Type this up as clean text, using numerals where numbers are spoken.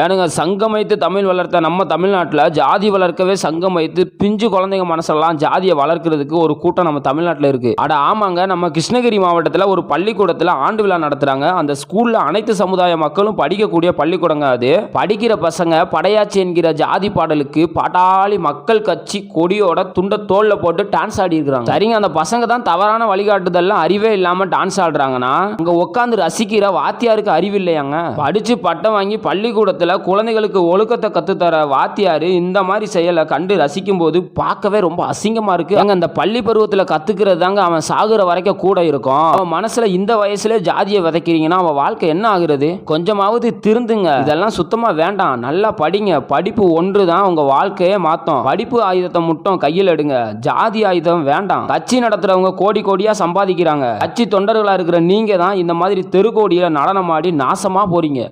ஏனுங்க சங்கம் வைத்து தமிழ் வளர்த்த நம்ம தமிழ்நாட்டில் ஜாதி வளர்க்கவே சங்கம் வைத்து பிஞ்சு குழந்தைங்க மனசெல்லாம் ஜாதியை வளர்க்கறதுக்கு ஒரு கூட்டம் நம்ம தமிழ்நாட்டில் இருக்கு. அட ஆமாங்க, நம்ம கிருஷ்ணகிரி மாவட்டத்தில் ஒரு பள்ளிக்கூடத்தில் ஆண்டு விழா நடத்துறாங்க. அந்த ஸ்கூல்ல அனைத்து சமுதாய மக்களும் படிக்கக்கூடிய பள்ளிக்கூடங்க. அது படிக்கிற பசங்க படையாச்சி என்கிற ஜாதி பாடலுக்கு பாட்டாளி மக்கள் கட்சி கொடியோட துண்ட தோல்ல போட்டு டான்ஸ் ஆடி இருக்கிறாங்க. சரிங்க, அந்த பசங்க தான் தவறான வழிகாட்டுதல்லாம் அறிவே இல்லாம டான்ஸ் ஆடுறாங்கன்னா அங்க உட்காந்து ரசிக்கிற வாத்தியாருக்கு அறிவு இல்லையாங்க? படிச்சு பட்டம் வாங்கி பள்ளிக்கூடத்தில் குழந்தைகளுக்கு ஒழுக்கத்தை கத்துத்தர வாத்தியாரு இந்த மாதிரி செயலை கண்டு ரசிக்கும் போது பார்க்கவே ரொம்ப அசிங்கமா இருக்கு. அங்க அந்த பள்ளி பருவத்தில் கத்துக்கிறது தாங்க அவன் சாகுற வரைக்கும் கூட இருக்கும். அவன் மனசுல இந்த வயசுல ஜாதியை விதைக்கிறீங்கன்னா அவன் வாழ்க்கை என்ன ஆகுறது? கொஞ்சமாவது திருந்துங்க. இதெல்லாம் சுத்தமா வேண்டாம். நல்லா படிங்க. படிப்பு ஒன்று தான் உங்க வாழ்க்கையே மாத்தும். படிப்பு ஆயுதத்தை மட்டும் கையில் எடுங்க. ஜாதி ஆயுதம் வேண்டாம். கட்சி நடத்துறவங்க கோடி கோடியா சம்பாதிக்கிறாங்க. கட்சி தொண்டர்களா இருக்கிற நீங்க தான் இந்த மாதிரி தெருக்கோடியில நடனமாடி நாசமா போறீங்க.